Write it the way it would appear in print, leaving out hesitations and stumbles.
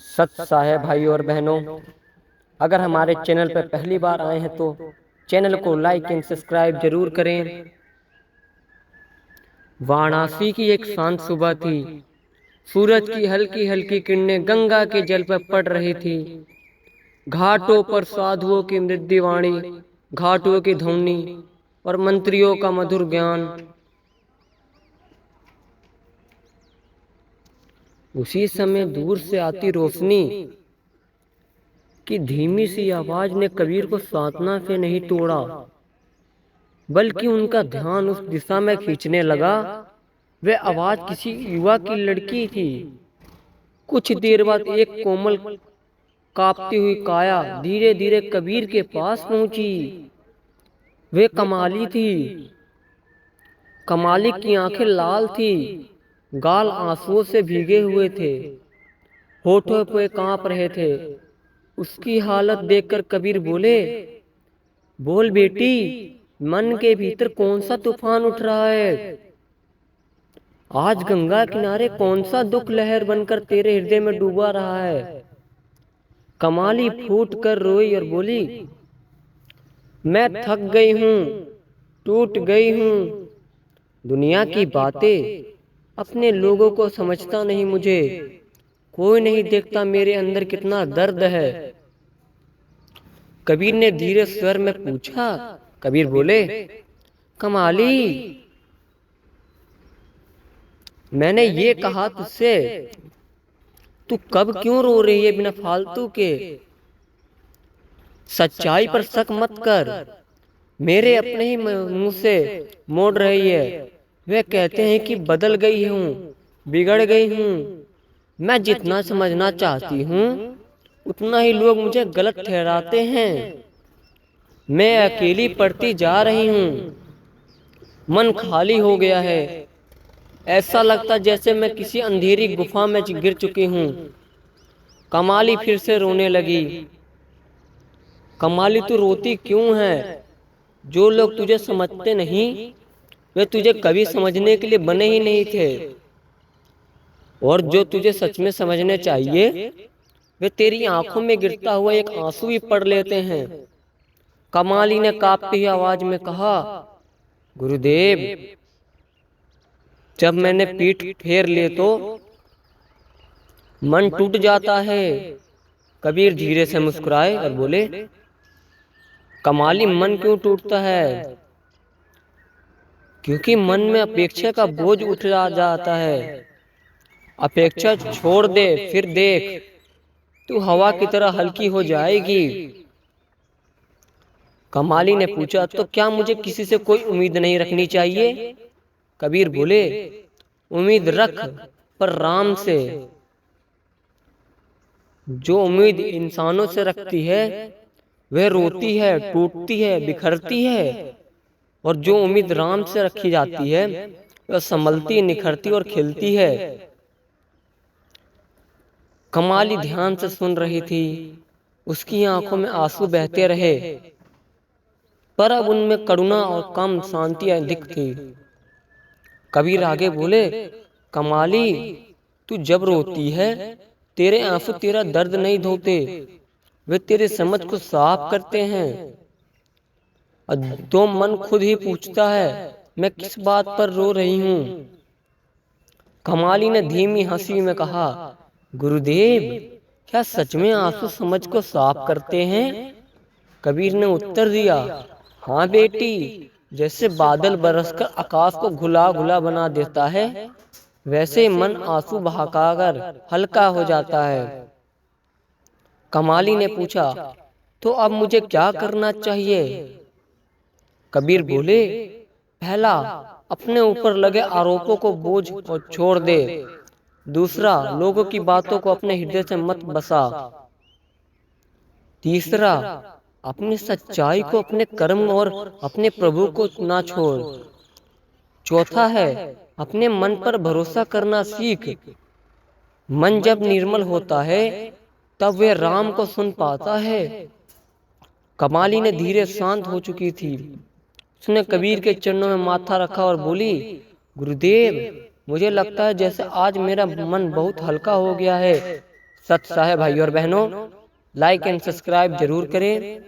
सत साहे भाई और बहनों, अगर हमारे चैनल पर पहली बार आए हैं तो चैनल को लाइक एंड सब्सक्राइब जरूर करें। वाराणसी की एक शांत सुबह थी। सूरज की हल्की हल्की किरणें गंगा के जल पर पड़ रही थी। घाटों पर साधुओं की मृदु वाणी, घाटों की ध्वनि और मंत्रियों का मधुर ज्ञान। उसी समय दूर से आती रोशनी की धीमी सी आवाज ने कबीर को साधना से नहीं तोड़ा, बल्कि उनका ध्यान उस दिशा में खींचने लगा। वह आवाज किसी युवा की लड़की थी। कुछ देर बाद एक कोमल कांपती हुई काया धीरे धीरे कबीर के पास पहुंची। वे कमाली थी। कमाली की आंखें लाल थी, गाल आंसुओं से भीगे हुए थे, होठों पे कांप रहे थे। उसकी हालत देखकर कबीर बोले, बोल बेटी, मन के भीतर कौन सा तूफान उठ रहा है? आज गंगा किनारे कौन सा दुख लहर बनकर तेरे हृदय में डूबा रहा है? कमाली फूट कर रोई और बोली, मैं थक गई हूँ, टूट गई हूँ। दुनिया की बातें, अपने लोगों को समझता नहीं मुझे। कोई नहीं देखता मेरे अंदर कितना दर्द है। कबीर ने धीरे स्वर में पूछा। कबीर बोले, कमाली, मैंने ये कहा तुझसे, तू कब क्यों रो रही है बिना फालतू के? सच्चाई पर शक मत कर। मेरे अपने ही मुंह से मोड़ रही है। वे कहते हैं कि बदल गई हूँ, बिगड़ गई हूँ। मैं जितना समझना चाहती हूँ उतना ही लोग मुझे गलत ठहराते हैं। मैं अकेली पड़ती जा रही हूँ। मन खाली हो गया है। ऐसा लगता जैसे मैं किसी अंधेरी गुफा में गिर चुकी हूँ। कमाली फिर से रोने लगी। कमाली, तू रोती क्यों है? जो लोग तुझे समझते नहीं वे तुझे कभी समझने के लिए बने ही नहीं थे, और जो तुझे सच में समझने चाहिए वे तेरी आंखों में गिरता हुआ एक आंसू भी पढ़ लेते हैं। कमाली ने कांपती हुई आवाज में कहा, गुरुदेव, जब मैंने पीठ फेर ले तो मन टूट जाता है। कबीर धीरे से मुस्कुराए और बोले, कमाली, मन क्यों टूटता है? क्योंकि मन में अपेक्षा का बोझ उठ जाता है। अपेक्षा छोड़ दे, फिर देख, तू हवा की तरह हल्की हो जाएगी। कमाली ने पूछा, तो क्या मुझे किसी से कोई उम्मीद नहीं रखनी चाहिए? कबीर बोले, उम्मीद रख, पर राम से। जो उम्मीद इंसानों से रखती है वह रोती है, टूटती है, बिखरती है, और जो उम्मीद राम से रखी जाती है वह संभलती, निखरती और खिलती है। कमाली ध्यान से सुन रही थी। उसकी आंखों में आंसू बहते रहे, पर अब उनमें करुणा और कम शांति अधिक थी। कबीर आगे बोले, कमाली, तू जब रोती है तेरे आंसू तेरा दर्द नहीं धोते, वे तेरे समझ को साफ करते हैं। और तो मन खुद ही पूछता है, मैं किस बात पर रो रही हूँ? कमाली ने धीमी हंसी में कहा, गुरुदेव, क्या सच में आंसू समझ को साफ करते हैं? कबीर ने उत्तर दिया, हाँ बेटी, जैसे बादल बरसकर आकाश को घुला घुला बना देता है, वैसे मन आंसू बहाकर हल्का हो जाता है। कमाली ने पूछा, तो अब मुझे क्या करना चाहिए? कबीर बोले, पहला, अपने ऊपर लगे आरोपों को बोझ और छोड़ दे। दूसरा, लोगों की बातों को अपने हृदय से मत बसा। तीसरा, अपनी सच्चाई को, अपने कर्म और अपने प्रभु को ना छोड़। चौथा है, अपने मन पर भरोसा करना सीख। मन जब निर्मल होता है तब वह राम को सुन पाता है। कमाली ने धीरे शांत हो चुकी थी। उसने कबीर के चरणों में माथा रखा और बोली, गुरुदेव, मुझे लगता है जैसे आज मेरा मन बहुत हल्का हो गया है। सच सा है भाई और बहनों, लाइक एंड सब्सक्राइब जरूर करें।